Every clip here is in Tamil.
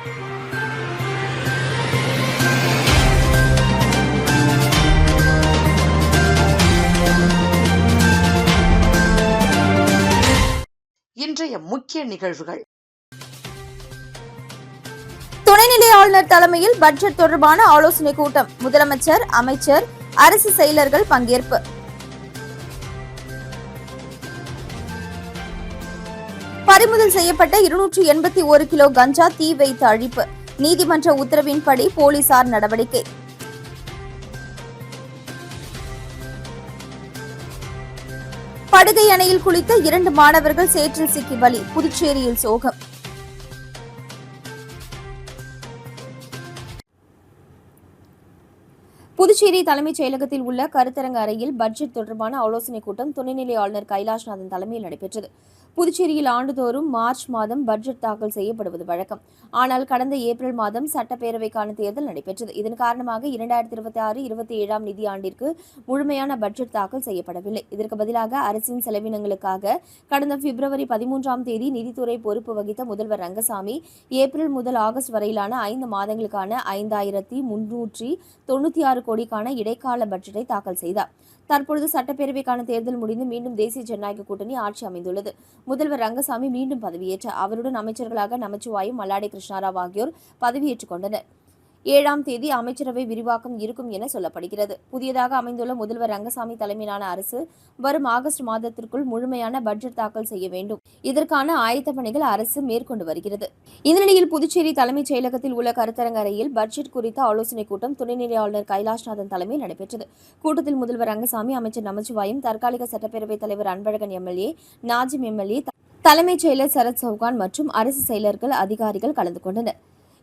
இன்றைய முக்கிய நிகழ்வுகள். துணைநிலை ஆளுநர் தலைமையில் பட்ஜெட் தொடர்பான ஆலோசனைக் கூட்டம். முதலமைச்சர், அமைச்சர், அரசு செயலர்கள் பங்கேற்பு. பறிமுதல் செய்யப்பட்ட 281 கிலோ கஞ்சா தீ வைத்து அழிப்பு. நீதிமன்ற உத்தரவின்படி போலீசார் நடவடிக்கை. படுகை அணையில் குளித்த 2 மாணவர்கள் சேற்றில் சிக்கி பலி. புதுச்சேரியில் சோகம். புதுச்சேரி தலைமைச் செயலகத்தில் உள்ள கருத்தரங்க அறையில் பட்ஜெட் தொடர்பான ஆலோசனைக் கூட்டம் துணைநிலை ஆளுநர் கைலாஷ்நாதன் தலைமையில் நடைபெற்றது. புதுச்சேரியில் ஆண்டுதோறும் மார்ச் மாதம் பட்ஜெட் தாக்கல் செய்யப்படுவது வழக்கம். ஆனால் கடந்த ஏப்ரல் மாதம் சட்டப்பேரவைக்கான தேர்தல் நடைபெற்றது. இதன் காரணமாக 2026-27 நிதியாண்டிற்கு முழுமையான பட்ஜெட் தாக்கல் செய்யப்படவில்லை. இதற்கு பதிலாக அரசின் செலவினங்களுக்காக கடந்த பிப்ரவரி 13ஆம் தேதி நிதித்துறை பொறுப்பு வகித்த முதல்வர் ரங்கசாமி ஏப்ரல் முதல் ஆகஸ்ட் வரையிலான 5 மாதங்களுக்கான 5396 கோடிக்கான இடைக்கால பட்ஜெட்டை தாக்கல் செய்தார். தற்பொழுது சட்டப்பேரவைக்கான தேர்தல் முடிந்து மீண்டும் தேசிய ஜனநாயக கூட்டணி ஆட்சி அமைந்துள்ளது. முதல்வர் ரங்கசாமி மீண்டும் பதவியேற்றார். அவருடன் அமைச்சர்களாக நமச்சிவாயம், மல்லாடி கிருஷ்ணாராவ் ஆகியோர் பதவியேற்றுக் கொண்டனர். 7ஆம் தேதி அமைச்சரவை விரிவாக்கம் இருக்கும் என சொல்லப்படுகிறது. புதியதாக அமைந்துள்ள முதல்வர் ரங்கசாமி தலைமையிலான அரசு வரும் ஆகஸ்ட் மாதத்திற்குள் முழுமையான பட்ஜெட் தாக்கல் செய்ய வேண்டும். இதற்கான ஆயத்த பணிகள் அரசு மேற்கொண்டு வருகிறது. இந்த நிலையில் புதுச்சேரி தலைமைச் செயலகத்தில் உள்ள கருத்தரங்க அறையில் பட்ஜெட் குறித்த ஆலோசனைக் கூட்டம் துணைநிலை ஆளுநர் கைலாஷ்நாதன் தலைமையில் நடைபெற்றது. கூட்டத்தில் முதல்வர் ரங்கசாமி, அமைச்சர் நமச்சிவாயம், தற்காலிக சட்டப்பேரவைத் தலைவர் அன்பழகன் எம்எல்ஏ, நாஜிம் எம்எல்ஏ, தலைமைச் செயலர் சரத் சௌகான் மற்றும் அரசு செயலர்கள், அதிகாரிகள் கலந்து கொண்டனர்.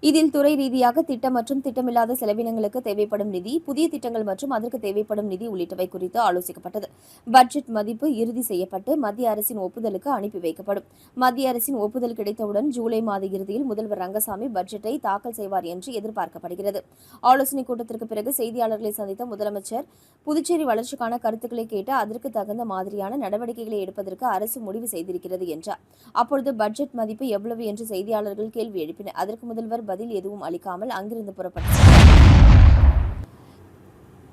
இதில் துறை ரீதியாக திட்டம் மற்றும் திட்டமில்லாத செலவினங்களுக்கு தேவைப்படும் நிதி, புதிய திட்டங்கள் மற்றும் அதற்கு தேவைப்படும் நிதி உள்ளிட்டவை குறித்து ஆலோசிக்கப்பட்டது. பட்ஜெட் மதிப்பு இறுதி செய்யப்பட்டு மத்திய அரசின் ஒப்புதலுக்கு அனுப்பி வைக்கப்படும். மத்திய அரசின் ஒப்புதல் கிடைத்தவுடன் ஜூலை மாத இறுதியில் முதல்வர் ரங்கசாமி பட்ஜெட்டை தாக்கல் செய்வார் என்று எதிர்பார்க்கப்படுகிறது. ஆலோசனைக் கூட்டத்திற்கு பிறகு செய்தியாளர்களை சந்தித்த முதலமைச்சர், புதுச்சேரி வளர்ச்சிக்கான கருத்துக்களை கேட்டு அதற்கு தகுந்த மாதிரியான நடவடிக்கைகளை எடுப்பதற்கு அரசு முடிவு செய்திருக்கிறது என்றார். அப்பொழுது பட்ஜெட் மதிப்பு எவ்வளவு என்று செய்தியாளர்கள் கேள்வி எழுப்பினர். அதற்கு முதல்வர் பதில் எதுவும் அளிக்காமல் அங்கிருந்து புறப்பட்டார்.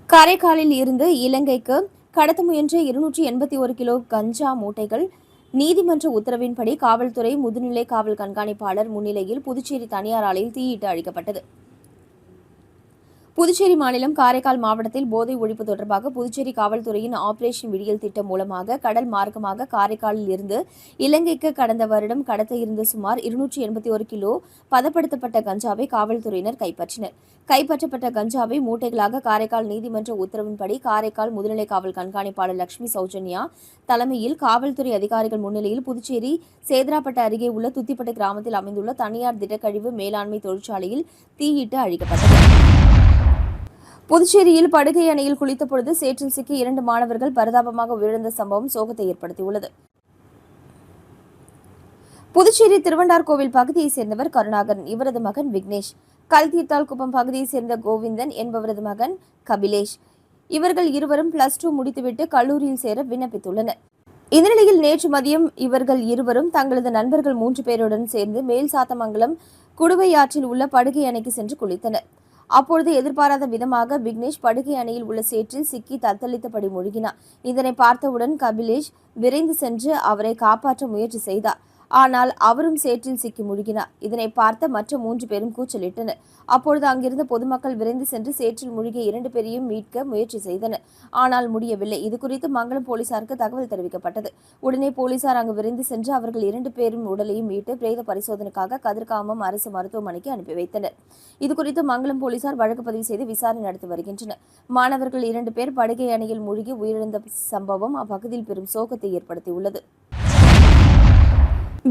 காரைக்காலில் இருந்து இலங்கைக்கு கடத்த முயன்ற 281 கிலோ கஞ்சா மூட்டைகள் நீதிமன்ற உத்தரவின்படி காவல்துறை முதுநிலை காவல் கண்காணிப்பாளர் முன்னிலையில் புதுச்சேரி தனியார் ஆலையில் தீயிட்டு அழிக்கப்பட்டது. புதுச்சேரி மாநிலம் காரைக்கால் மாவட்டத்தில் போதை ஒழிப்பு தொடர்பாக புதுச்சேரி காவல்துறையின் ஆபரேஷன் விடியல் திட்டம் மூலமாக கடல் மார்க்கமாக காரைக்காலில் இருந்து இலங்கைக்கு கடந்த வருடம் கடத்த இருந்த சுமார் 281 கிலோ பதப்படுத்தப்பட்ட கஞ்சாவை காவல்துறையினர் கைப்பற்றினர். கைப்பற்றப்பட்ட கஞ்சாவை மூட்டைகளாக காரைக்கால் நீதிமன்ற உத்தரவின்படி காரைக்கால் முதுநிலை காவல் கண்காணிப்பாளர் லட்சுமி சௌஜன்யா தலைமையில் காவல்துறை அதிகாரிகள் முன்னிலையில் புதுச்சேரி சேதராப்பட்டு அருகே உள்ள துத்திப்பட்டு கிராமத்தில் அமைந்துள்ள தனியார் திடக்கழிவு மேலாண்மை தொழிற்சாலையில் தீயிட்டு அழிக்கப்பட்டது. புதுச்சேரியில் படுகை அணையில் குளித்த பொழுது சேற்றில் சிக்கி 2 மாணவர்கள் பரிதாபமாக உயிரிழந்த சம்பவம் சோகத்தை ஏற்படுத்தியுள்ளது. புதுச்சேரி திருவண்டார்கோவில் பகுதியைச் சேர்ந்தவர் கருணாகரன். இவரது மகன் விக்னேஷ். கல்தீர்த்தால் குப்பம் பகுதியைச் சேர்ந்த கோவிந்தன் என்பவரது மகன் கபிலேஷ். இவர்கள் இருவரும் +2 முடித்துவிட்டு கல்லூரியில் சேர விண்ணப்பித்துள்ளனர். இந்த நிலையில் நேற்று மதியம் இவர்கள் இருவரும் தங்களது நண்பர்கள் 3 பேருடன் சேர்ந்து மேல் சாத்தமங்கலம் குடுவையாற்றில் உள்ள படுகை அணைக்கு சென்று குளித்தனர். அப்பொழுது எதிர்பாராத விதமாக விக்னேஷ் படுகை அணையில் உள்ள சேற்றில் சிக்கி தத்தளித்தபடி மூழ்கினார். இதனை பார்த்தவுடன் கபிலேஷ் விரைந்து சென்று அவரை காப்பாற்ற முயற்சி செய்தார். ஆனால் அவரும் சேற்றில் சிக்கி மூழ்கினார். இதனை பார்த்த மற்ற 3 பேரும் கூச்சலிட்டனர். அப்பொழுது அங்கிருந்த பொதுமக்கள் விரைந்து சென்று சேற்றில் மூழ்கிய 2 பேரையும் மீட்க முயற்சி செய்தனர். ஆனால் முடியவில்லை. இதுகுறித்து மங்கலம் போலீசாருக்கு தகவல் தெரிவிக்கப்பட்டது. உடனே போலீசார் அங்கு விரைந்து சென்று அவர்கள் 2 பேரும் உடலையும் மீட்டு பிரேத பரிசோதனைக்காக கதிர்காமம் அரசு மருத்துவமனைக்கு அனுப்பி வைத்தனர். இதுகுறித்து மங்கலம் போலீசார் வழக்கு பதிவு செய்து விசாரணை நடத்தி வருகின்றனர். மாணவர்கள் 2 பேர் படுகை அணையில் மூழ்கி உயிரிழந்த சம்பவம் அப்பகுதியில் பெரும் சோகத்தை ஏற்படுத்தியுள்ளது.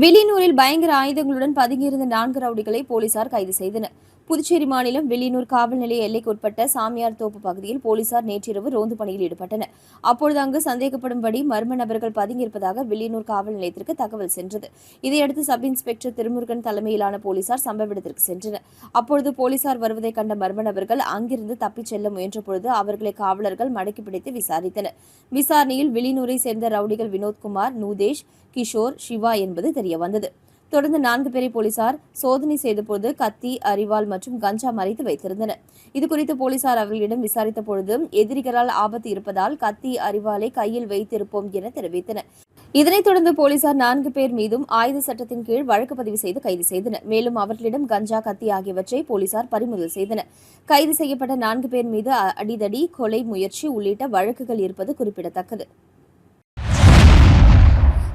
வில்லியனூரில் பயங்கர ஆயுதங்களுடன் பதுங்கியிருந்த 4 ரவுடிகளை போலீசார் கைது செய்தனர். புதுச்சேரி மாநிலம் வில்லியனூர் காவல் நிலைய எல்லைக்குட்பட்ட சாமியார் தோப்பு பகுதியில் போலீசார் நேற்றிரவு ரோந்து பணியில் ஈடுபட்டனர். அப்பொழுது அங்கு சந்தேகப்படும்படி மர்ம நபர்கள் பதுங்கியிருப்பதாக வில்லியனூர் காவல் நிலையத்திற்கு தகவல் சென்றது. இதையடுத்து சப் இன்ஸ்பெக்டர் திருமுருகன் தலைமையிலான போலீசார் சம்பவ இடத்திற்கு சென்றனர். அப்பொழுது போலீசார் வருவதை கண்ட மர்ம நபர்கள் அங்கிருந்து தப்பிச் செல்ல முயன்றபொழுது அவர்களை காவலர்கள் மடக்கி பிடித்து விசாரித்தனர். விசாரணையில் வில்லியனூரை சேர்ந்த ரவுடிகள் வினோத்குமார், நூதேஷ், கிஷோர், சிவா என்பது தெரியவந்தது. தொடர்ந்து 4 பேரை போலீசார் சோதனை செய்தபோது கத்தி, அரிவாள் மற்றும் கஞ்சா மறைத்து வைத்திருந்தனர். இதுகுறித்து போலீசார் அவர்களிடம் விசாரித்த பொழுது எதிரிகளால் ஆபத்து இருப்பதால் கத்தி, அரிவாளை கையில் வைத்திருப்போம் என தெரிவித்தனர். இதனைத் தொடர்ந்து போலீசார் 4 பேர் மீதும் ஆயுத சட்டத்தின் கீழ் வழக்கு பதிவு செய்து கைது செய்தனர். மேலும் அவர்களிடம் கஞ்சா, கத்தி ஆகியவற்றை போலீசார் பறிமுதல் செய்தனர். கைது செய்யப்பட்ட 4 பேர் மீது அடிதடி, கொலை முயற்சி உள்ளிட்ட வழக்குகள் இருப்பது குறிப்பிடத்தக்கது.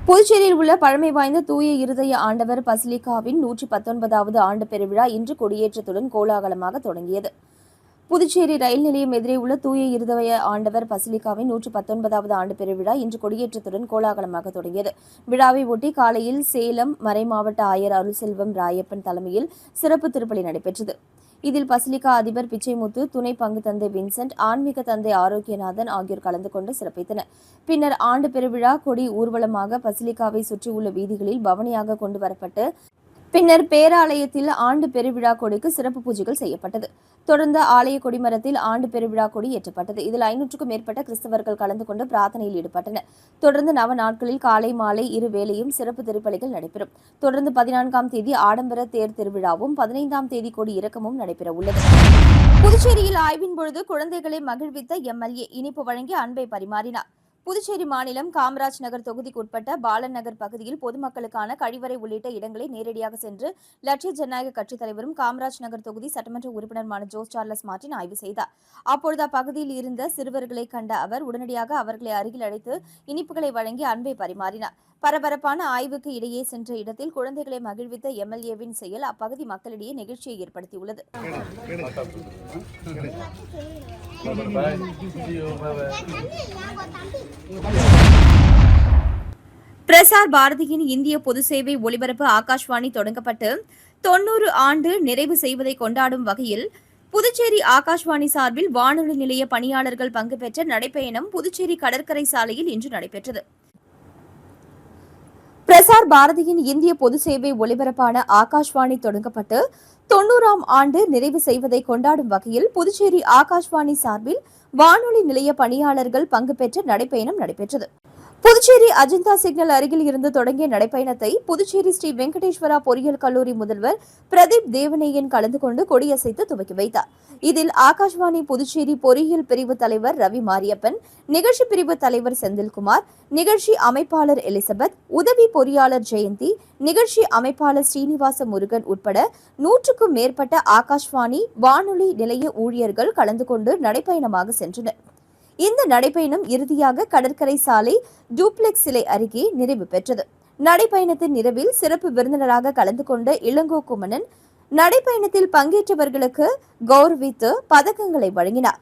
புதுச்சேரியில் உள்ள பழமை வாய்ந்த தூய இருதய ஆண்டவர் பசிலிகாவின் 119வது ஆண்டு பெருவிழா இன்று கொடியேற்றத்துடன் கோலாகலமாக தொடங்கியது. புதுச்சேரி ரயில் நிலையம் எதிரே உள்ள தூய இருதய ஆண்டவர் பசிலிகாவின் 119வது ஆண்டு பெருவிழா இன்று கொடியேற்றத்துடன் கோலாகலமாக தொடங்கியது. விழாவை ஒட்டி காலையில் சேலம் மறைமாவட்ட ஆயர் அருள்செல்வம் ராயப்பன் தலைமையில் சிறப்பு திருப்பலி நடைபெற்றது. இதில் பசிலிகா அதிபர் பிச்சைமுத்து, துணை பங்கு தந்தை வின்சென்ட், ஆன்மீக தந்தை ஆரோக்கியநாதன் ஆகியோர் கலந்து கொண்டு சிறப்பித்தனர். பின்னர் ஆண்டு பெருவிழா கொடி ஊர்வலமாக பசிலிகாவை சுற்றியுள்ள வீதிகளில் பவனியாக கொண்டு வரப்பட்டு பின்னர் பேராலயத்தில் ஆண்டு பெருவிழா கொடிக்கு சிறப்பு பூஜைகள் செய்யப்பட்டது. தொடர்ந்து ஆலய கொடிமரத்தில் ஆண்டு பெருவிழா கொடி ஏற்றப்பட்டது. இதில் 500க்கும் மேற்பட்ட கிறிஸ்தவர்கள் கலந்து கொண்டு பிரார்த்தனையில் ஈடுபட்டனர். தொடர்ந்து 9 நாட்களில் காலை மாலை இரு வேளையும் சிறப்பு திருப்பலிகள் நடைபெறும். தொடர்ந்து 14ஆம் தேதி ஆடம்பர தேர் திருவிழாவும் 15ஆம் தேதி கொடி இறக்கமும் நடைபெற உள்ளது. புதுச்சேரியில் ஆய்வின் பொழுது குழந்தைகளை மகிழ்வித்த எம்எல்ஏ இனிப்பு வழங்கி அன்பை பரிமாறினார். புதுச்சேரி மாநிலம் காமராஜ் நகர் தொகுதிக்குட்பட்ட பாலன் நகர் பகுதியில் பொதுமக்களுக்கான கழிவறை உள்ளிட்ட இடங்களை நேரடியாக சென்று லட்சிய ஜனநாயக கட்சித் தலைவரும் காமராஜ் நகர் தொகுதி சட்டமன்ற உறுப்பினருமான ஜோஸ் சார்லஸ் மார்டின் ஆய்வு செய்தார். அப்பொழுது அப்பகுதியில் இருந்த சிறுவர்களை கண்ட அவர் உடனடியாக அவர்களை அருகில் அழைத்து இனிப்புகளை வழங்கி அன்பை பரிமாறினார். பரபரப்பான ஆய்வுக்கு இடையே சென்ற இடத்தில் குழந்தைகளை மகிழ்வித்த எம்எல்ஏவின் செயல் அப்பகுதி மக்களிடையே நெகிழ்ச்சியை ஏற்படுத்தியுள்ளது. பிரசார் பாரதியின் இந்திய பொது சேவை ஒலிபரப்பு ஆகாஷ்வாணி தொடங்கப்பட்டு 90 ஆண்டு நிறைவு செய்வதை கொண்டாடும் வகையில் புதுச்சேரி ஆகாஷ்வாணி சார்பில் வானொலி நிலைய பணியாளர்கள் பங்கு பெற்ற நடைப்பயணம் புதுச்சேரி கடற்கரை சாலையில் இன்று நடைபெற்றது. பிரசார் பாரதியின் இந்திய பொது சேவை ஒலிபரப்பான ஆகாஷ்வாணி தொடங்கப்பட்டு 90ஆம் ஆண்டு நிறைவு செய்வதை கொண்டாடும் வகையில் புதுச்சேரி ஆகாஷ்வாணி சார்பில் வானொலி நிலைய பணியாளர்கள் பங்கு பெற்ற நடைப்பயணம் நடைபெற்றது. புதுச்சேரி அஜந்தா சிக்னல் அருகில் இருந்து தொடங்கிய நடைப்பயணத்தை புதுச்சேரி ஸ்ரீ வெங்கடேஸ்வரா பொறியியல் கல்லூரி முதல்வர் பிரதீப் தேவநேயன் கலந்து கொண்டு கொடியசைத்து துவக்கி வைத்தார். இதில் ஆகாஷ்வாணி புதுச்சேரி பொறியியல் பிரிவு தலைவர் ரவி மாரியப்பன், நிகழ்ச்சி பிரிவு தலைவர் செந்தில்குமார், நிகழ்ச்சி அமைப்பாளர் எலிசபெத், உதவி பொறியாளர் ஜெயந்தி, நிகழ்ச்சி அமைப்பாளர் ஸ்ரீனிவாச முருகன் உட்பட 100க்கும் மேற்பட்ட ஆகாஷ்வாணி வானொலி நிலைய ஊழியர்கள் கலந்து கொண்டு நடைப்பயணமாக சென்றனர். இந்த நடைப்பயணம் இறுதியாக கடற்கரை சாலை டூப்ளெக்ஸ் சிலை அருகே நிறைவு பெற்றது. நடைப்பயணத்தின் நிறைவில் சிறப்பு விருந்தினராக கலந்து கொண்ட இளங்கோ குமணன் நடைப்பயணத்தில் பங்கேற்றவர்களுக்கு கௌரவித்து பதக்கங்களை வழங்கினார்.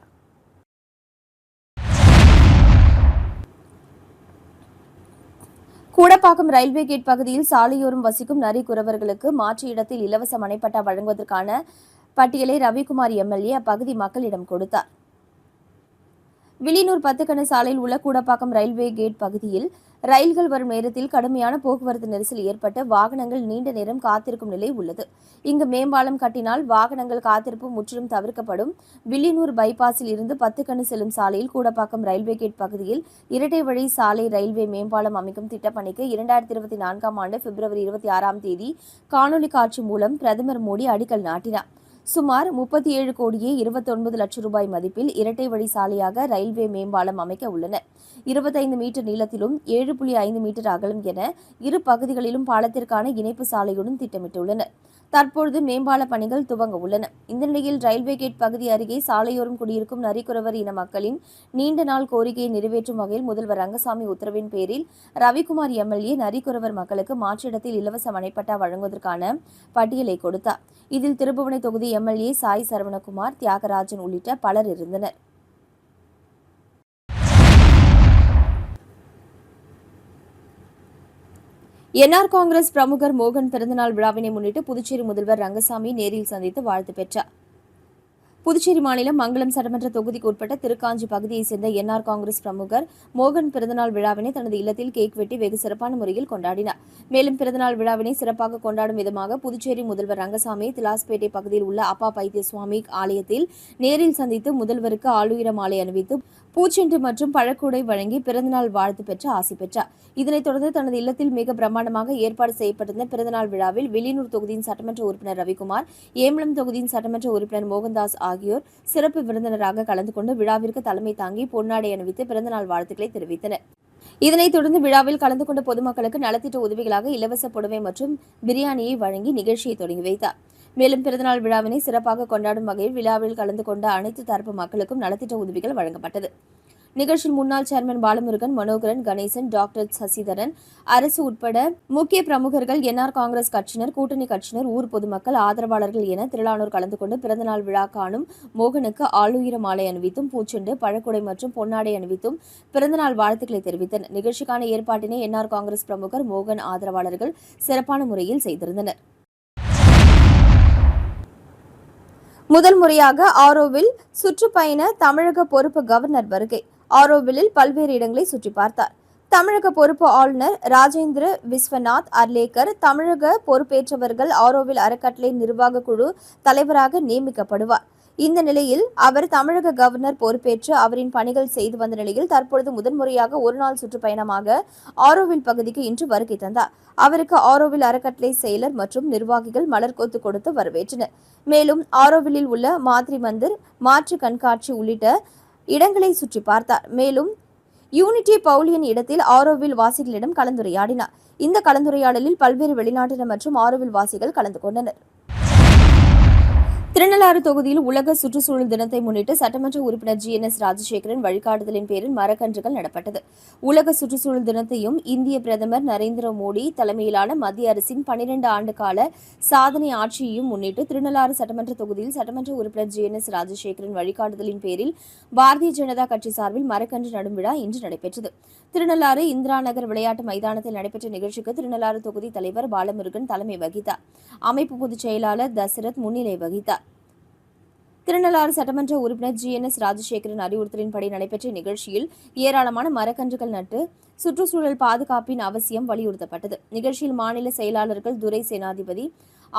கூடப்பாக்கம் ரயில்வே கேட் பகுதியில் சாலையோரம் வசிக்கும் நரிக்குறவர்களுக்கு மாற்று இடத்தில் இலவச மனைப்பட்டா வழங்குவதற்கான பட்டியலை ரவிக்குமார் எம்எல்ஏ அப்பகுதி மக்களிடம் கொடுத்தார். வில்லியனூர் 10 கண சாலையில் உள்ள கூடப்பாக்கம் ரயில்வே கேட் பகுதியில் ரயில்கள் வரும் நேரத்தில் கடுமையான போக்குவரத்து நெரிசல் ஏற்பட்டு வாகனங்கள் நீண்ட நேரம் காத்திருக்கும் நிலை உள்ளது. இங்கு மேம்பாலம் கட்டினால் வாகனங்கள் காத்திருப்பு முற்றிலும் தவிர்க்கப்படும். வில்லியனூர் பைபாஸில் இருந்து 10 கண செல்லும் சாலையில் கூடப்பாக்கம் ரயில்வே கேட் பகுதியில் இரட்டை வழி சாலை ரயில்வே மேம்பாலம் அமைக்கும் திட்டப்பணிக்கு 2024ஆம் ஆண்டு பிப்ரவரி 26ஆம் தேதி காணொலி காட்சி மூலம் பிரதமர் மோடி அடிக்கல் நாட்டினார். சுமார் 37 கோடியே 29 லட்சம் ரூபாய் மதிப்பில் இரட்டை வழி சாலையாக ரயில்வே மேம்பாலம் அமைக்க உள்ளனர். 25 மீட்டர் நீளத்திலும் 7.5 மீட்டர் அகலம் என இரு பகுதிகளிலும் பாலத்திற்கான இணைப்பு சாலையுடன் திட்டமிட்டுள்ளனர். தற்பொழுது மேம்பால பணிகள் துவங்க உள்ளன. இந்த நிலையில் ரயில்வே கேட் பகுதி அருகே சாலையோரம் குடியிருக்கும் நரிக்குறவர் இன மக்களின் நீண்ட நாள் கோரிக்கையை நிறைவேற்றும் வகையில் முதல்வர் ரங்கசாமி உத்தரவின் பேரில் ரவிக்குமார் எம்எல்ஏ நரிக்குறவர் மக்களுக்கு மாற்றிடத்தில் இலவச மனைப்பட்டா வழங்குவதற்கான பட்டியலை கொடுத்தார். இதில் திருபுவனை தொகுதி எம்எல்ஏ சாய் சரவணகுமார், தியாகராஜன் உள்ளிட்ட பலர் இருந்தனர். என்ஆர் காங்கிரஸ் பிரமுகர் மோகன் பிறந்தநாள் விழாவினை முன்னிட்டு புதுச்சேரி முதல்வர் ரங்கசாமி நேரில் சந்தித்து வாழ்த்து பெற்றார். புதுச்சேரி மாநிலம் மங்களம் சட்டமன்ற தொகுதிக்கு உட்பட்ட திருக்காஞ்சி பகுதியைச் சேர்ந்த என்ஆர் காங்கிரஸ் பிரமுகர் மோகன் பிறந்தநாள் விழாவினை தனது இல்லத்தில் கேக் வெட்டி வெகு சிறப்பான முறையில் கொண்டாடினார். மேலும் பிறந்தநாள் விழாவினை சிறப்பாக கொண்டாடும் விதமாக புதுச்சேரி முதல்வர் ரங்கசாமி திலாஸ்பேட்டை பகுதியில் உள்ள அப்பா பைத்திய சுவாமி ஆலயத்தில் நேரில் சந்தித்து முதல்வருக்கு ஆளுயர மாலை அணிவித்து பூச்செண்டு மற்றும் பழக்கூடை வழங்கி பிறந்தநாள் வாழ்த்து பெற்று ஆசி பெற்றார். இதனைத் தொடர்ந்து தனது இல்லத்தில் மிக பிரம்மாண்டமாக ஏற்பாடு செய்யப்பட்டிருந்த பிறந்தநாள் விழாவில் வில்லியனூர் தொகுதியின் சட்டமன்ற உறுப்பினர் ரவிக்குமார், ஏம்பலம் தொகுதியின் சட்டமன்ற உறுப்பினர் மோகன்தாஸ் ஆகியோர் சிறப்பு விருந்தினராக கலந்து கொண்டு விழாவிற்கு தலைமை தாங்கி பொன்னாடை அணிவித்து பிறந்தநாள் வாழ்த்துக்களை தெரிவித்தனர். இதனைத் தொடர்ந்து விழாவில் கலந்து கொண்ட பொதுமக்களுக்கு நலத்திட்ட உதவிகளாக இலவச புடவை மற்றும் பிரியாணியை வழங்கி நிகழ்ச்சியை தொடங்கி வைத்தார். மேலும் பிறந்தநாள் விழாவினை சிறப்பாக கொண்டாடும் வகையில் விழாவில் கலந்து கொண்ட அனைத்து தரப்பு மக்களுக்கும் நலத்திட்ட உதவிகள் வழங்கப்பட்டது. நிகழ்ச்சியில் முன்னாள் சேர்மன் பாலமுருகன், மனோகரன், கணேசன், டாக்டர் சசிதரன், அரசு உட்பட முக்கிய பிரமுகர்கள், என்ஆர் காங்கிரஸ் கட்சியினர், கூட்டணி கட்சியினர், ஊர் பொதுமக்கள், ஆதரவாளர்கள் என திரளானோர் கலந்து கொண்டு பிறந்தநாள் விழா காணும் மோகனுக்கு ஆளுயர மாலை அணிவித்தும் பூச்செண்டு, பழக்குடை மற்றும் பொன்னாடை அணிவித்தும் பிறந்தநாள் வாழ்த்துக்களை தெரிவித்தனர். நிகழ்ச்சிக்கான ஏற்பாட்டினை என்ஆர் காங்கிரஸ் பிரமுகர் மோகன் ஆதரவாளர்கள் சிறப்பான முறையில் செய்திருந்தனர். முதல் முறையாக ஆரோவில் சுற்றுப்பயண தமிழக பொறுப்பு கவர்னர் வருகை. ஆரோவிலில் பல்வேறு இடங்களை சுற்றி பார்த்தார். தமிழக பொறுப்பு ஆளுநர் ராஜேந்திர விஸ்வநாத் அர்லேக்கர் தமிழக பொறுப்பேற்றவர்கள் ஆரோவில் அறக்கட்டளை நிர்வாக குழு தலைவராக நியமிக்கப்படுவார். இந்த நிலையில் அவர் தமிழக கவர்னர் பொறுப்பேற்று அவரின் பணிகள் செய்து வந்த நிலையில் தற்பொழுது முதன்முறையாக ஒருநாள் சுற்றுப்பயணமாக ஆரோவில் பகுதிக்கு இன்று வருகை தந்தார். அவருக்கு ஆரோவில் அறக்கட்டளை செயலர் மற்றும் நிர்வாகிகள் மலர்கொத்து கொடுத்து வரவேற்றனர். மேலும் ஆரோவிலில் உள்ள மாத்ரி மந்திர், மாற்று கண்காட்சி உள்ளிட்ட இடங்களை சுற்றி பார்த்தார். மேலும் யூனிட்டி பவுலியன் இடத்தில் ஆரோவில் வாசிகளிடம் கலந்துரையாடினார். இந்த கலந்துரையாடலில் பல்வேறு வெளிநாட்டினர் மற்றும் ஆரோவில் வாசிகள் கலந்து கொண்டனர். திருநள்ளாறு தொகுதியில் உலக சுற்றுச்சூழல் தினத்தை முன்னிட்டு சட்டமன்ற உறுப்பினர் GNS ராஜசேகரன் வழிகாட்டுதலின் பேரில் மரக்கன்றுகள் நடப்பட்டது. உலக சுற்றுச்சூழல் தினத்தையும் இந்திய பிரதமர் நரேந்திர மோடி தலைமையிலான மத்திய அரசின் 12 ஆண்டு கால சாதனை ஆட்சியையும் முன்னிட்டு திருநள்ளாறு சட்டமன்ற தொகுதியில் சட்டமன்ற உறுப்பினர் GNS ராஜசேகரன் வழிகாட்டுதலின் பேரில் பாரதிய ஜனதா கட்சி சார்பில் மரக்கன்று நடும் விழா இன்று நடைபெற்றது. திருநள்ளாறு இந்திரா நகர் விளையாட்டு மைதானத்தில் நடைபெற்ற நிகழ்ச்சிக்கு திருநள்ளாறு தொகுதி தலைவர் பாலமுருகன் தலைமை வகித்தார். அமைப்பு பொதுச் செயலாளர் தசரத் முன்னிலை வகித்தார். திருநள்ளாறு சட்டமன்ற உறுப்பினர் GNS ராஜசேகரன் அறிவுறுத்தலின்படி நடைபெற்ற நிகழ்ச்சியில் ஏராளமான மரக்கன்றுகள் நட்டு சுற்றுச்சூழல் பாதுகாப்பின் அவசியம் வலியுறுத்தப்பட்டது. நிகழ்ச்சியில் மாநில செயலாளர்கள் துரை சேனாதிபதி,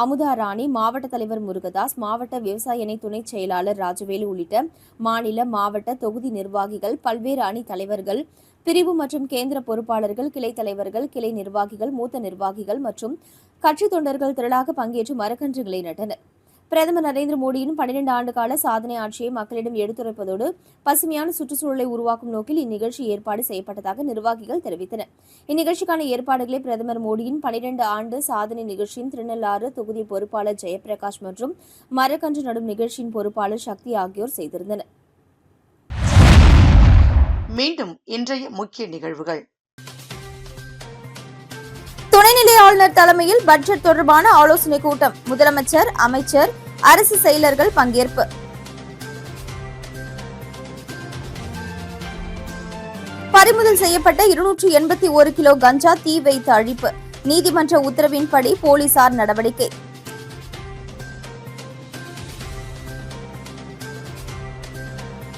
அமுதா ராணி, மாவட்ட தலைவர் முருகதாஸ், மாவட்ட விவசாய அணி துணை செயலாளர் ராஜவேலு உள்ளிட்ட மாநில, மாவட்ட, தொகுதி நிர்வாகிகள், பல்வேறு அணி தலைவர்கள், பிரிவு மற்றும் கேந்திர பொறுப்பாளர்கள், கிளை தலைவர்கள், கிளை நிர்வாகிகள், மூத்த நிர்வாகிகள் மற்றும் கட்சி தொண்டர்கள் திரளாக பங்கேற்று மரக்கன்றுகளை நட்டனர். பிரதமர் நரேந்திர மோடியின் 12 ஆண்டு கால சாதனை ஆட்சியை மக்களிடம் எடுத்துரைப்பதோடு பசுமையான சுற்றுச்சூழலை உருவாக்கும் நோக்கில் இந்நிகழ்ச்சி ஏற்பாடு செய்யப்பட்டதாக நிர்வாகிகள் தெரிவித்தனர். இந்நிகழ்ச்சிக்கான ஏற்பாடுகளை பிரதமர் மோடியின் 12 ஆண்டு சாதனை நிகழ்ச்சியின் திருநள்ளாறு தொகுதி பொறுப்பாளர் ஜெயபிரகாஷ் மற்றும் மரக்கன்று நடும் நிகழ்ச்சியின் பொறுப்பாளர் சக்தி ஆகியோர் செய்திருந்தனர். மீண்டும் இன்றைய முக்கிய நிகழ்வுகள். துணைநிலை ஆளுநர் தலைமையில் பட்ஜெட் தொடர்பான ஆலோசனைக் கூட்டம். முதலமைச்சர், அமைச்சர், அரசு செயலர்கள் பங்கேற்பு. பறிமுதல் செய்யப்பட்ட 281 கிலோ கஞ்சா தீ வைத்து அழிப்பு. நீதிமன்ற உத்தரவின்படி போலீசார் நடவடிக்கை.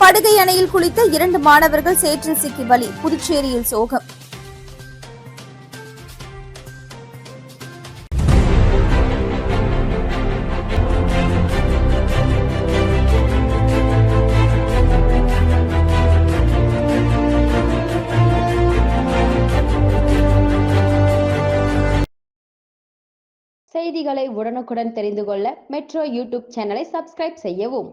படுகை அணையில் குளித்த 2 மாணவர்கள் சேற்றில் சிக்கி பலி. புதுச்சேரியில் சோகம். செய்திகளை உடனுக்குடன் தெரிந்து கொள்ள மெட்ரோ யூடியூப் சேனலை சப்ஸ்கிரைப் செய்யவும்.